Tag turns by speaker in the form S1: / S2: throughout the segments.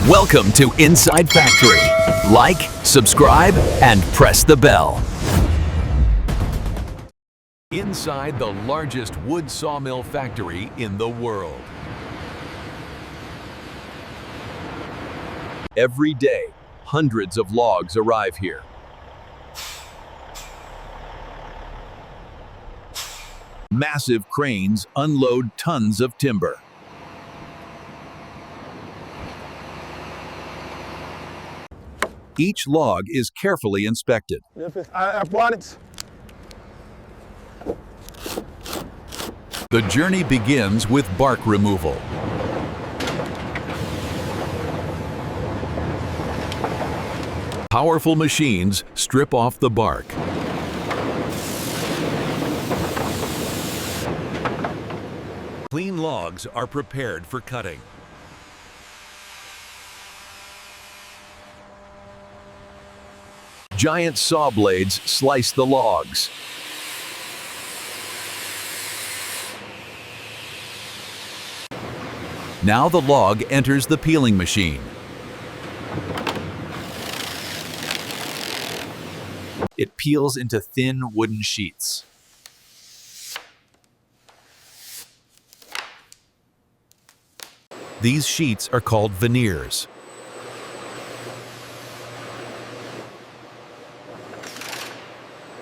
S1: Welcome to Inside Factory. Like, subscribe, and press the bell. Inside the largest wood sawmill factory in the world. Every day, hundreds of logs arrive here. Massive cranes unload tons of timber. Each log is carefully inspected.
S2: I brought it.
S1: The journey begins with bark removal. Powerful machines strip off the bark. Clean logs are prepared for cutting. Giant saw blades slice the logs. Now the log enters the peeling machine. It peels into thin wooden sheets. These sheets are called veneers.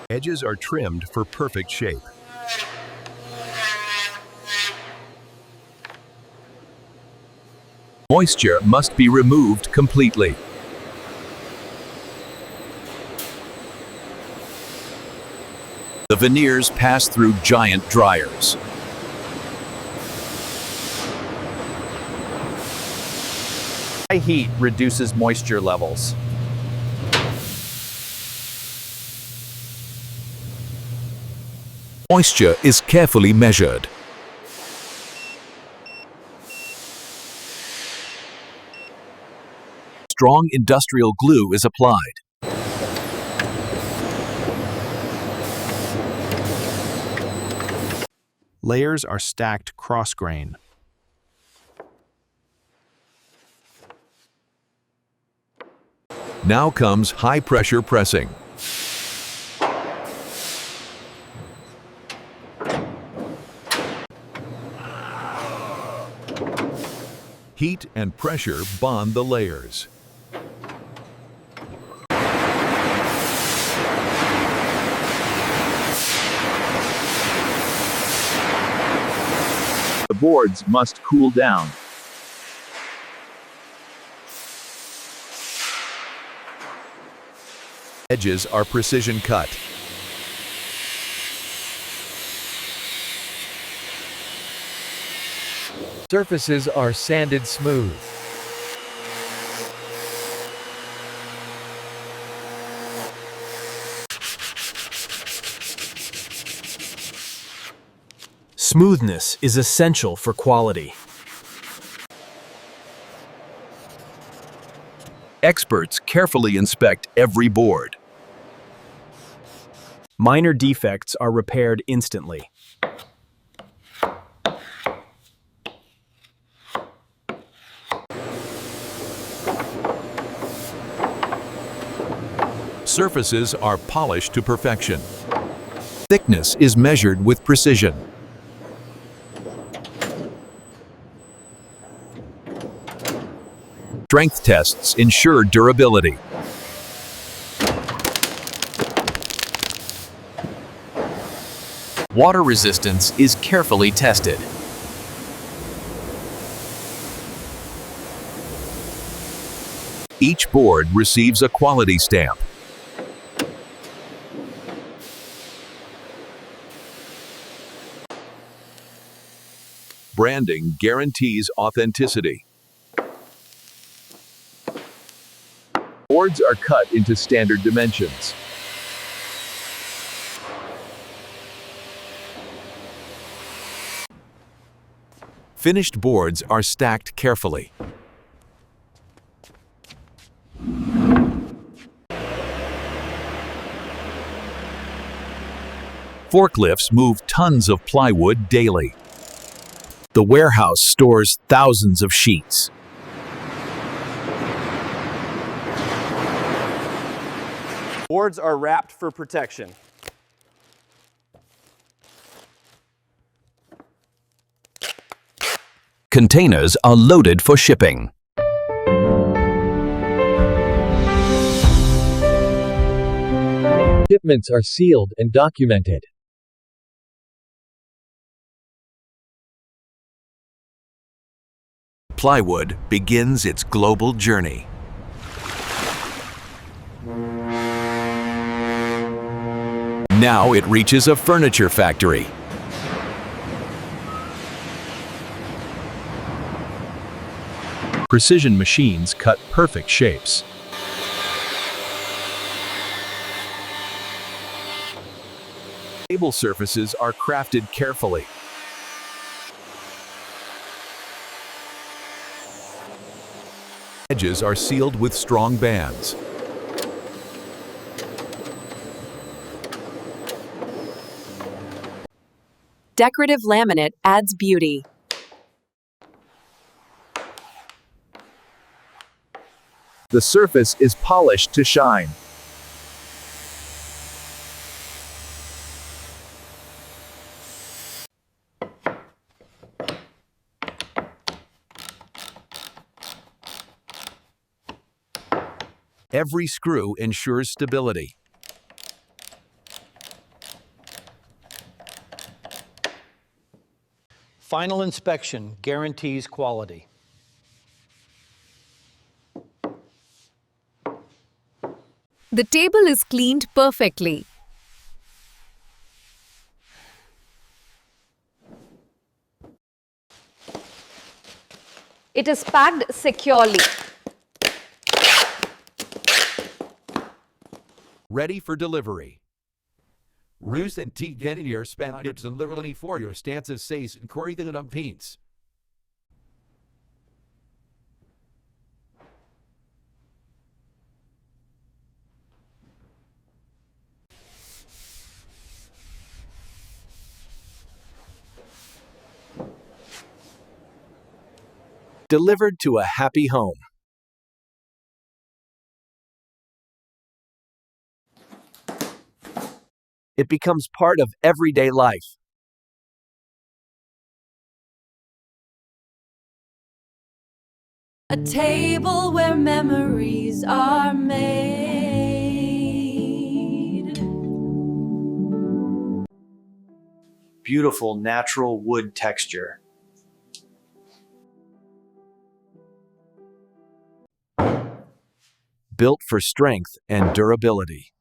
S1: Edges are trimmed for perfect shape. Moisture must be removed completely. The veneers pass through giant dryers.
S3: High heat reduces moisture levels.
S1: Moisture is carefully measured. Strong industrial glue is applied.
S4: Layers are stacked cross-grain.
S1: Now comes high-pressure pressing. Heat and pressure bond the layers.
S5: The boards must cool down.
S1: Edges are precision cut.
S6: Surfaces are sanded smooth.
S4: Smoothness is essential for quality.
S1: Experts carefully inspect every board.
S4: Minor defects are repaired instantly.
S1: Surfaces are polished to perfection. Thickness is measured with precision. Strength tests ensure durability. Water resistance is carefully tested. Each board receives a quality stamp. Branding guarantees authenticity. Boards are cut into standard dimensions. Finished boards are stacked carefully. Forklifts move tons of plywood daily. The warehouse stores thousands of sheets.
S2: Boards are wrapped for protection.
S1: Containers are loaded for shipping.
S6: Shipments are sealed and documented.
S1: Plywood begins its global journey. Now it reaches a furniture factory.
S4: Precision machines cut perfect shapes.
S1: Table surfaces are crafted carefully. Edges are sealed with strong bands.
S7: Decorative laminate adds beauty.
S5: The surface is polished to shine.
S1: Every screw ensures stability.
S8: Final inspection guarantees quality.
S9: The table is cleaned perfectly.
S10: It is packed securely.
S1: Ready for delivery. Rus and T. Veneer spanners and literally for your stances says and corrigan umpteens.
S4: Delivered to a happy home. It becomes part of everyday life.
S7: A table where memories are made.
S2: Beautiful natural wood texture.
S4: Built for strength and durability.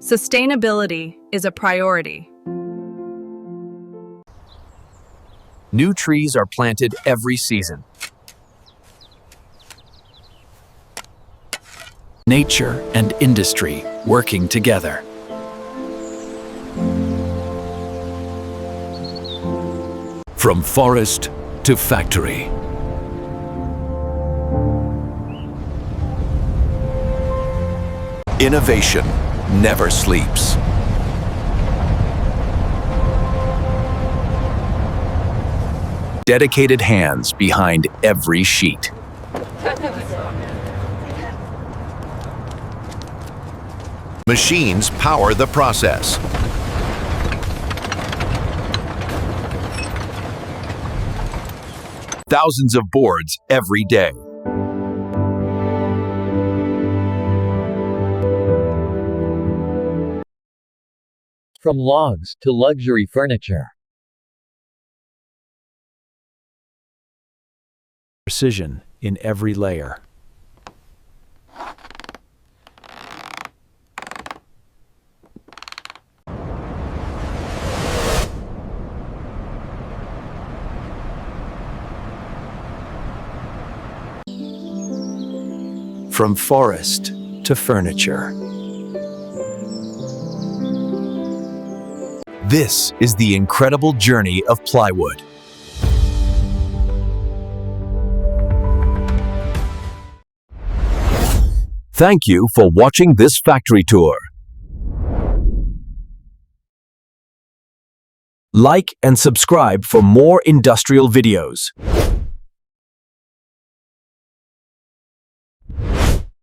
S9: Sustainability is a priority.
S4: New trees are planted every season. Nature and industry working together.
S1: From forest to factory. Innovation never sleeps. Dedicated hands behind every sheet. Machines power the process. Thousands of boards every day.
S6: From logs to luxury furniture.
S4: Precision in every layer. From forest to furniture.
S1: This is the incredible journey of plywood. Thank you for watching this factory tour.
S4: Like and subscribe for more industrial videos.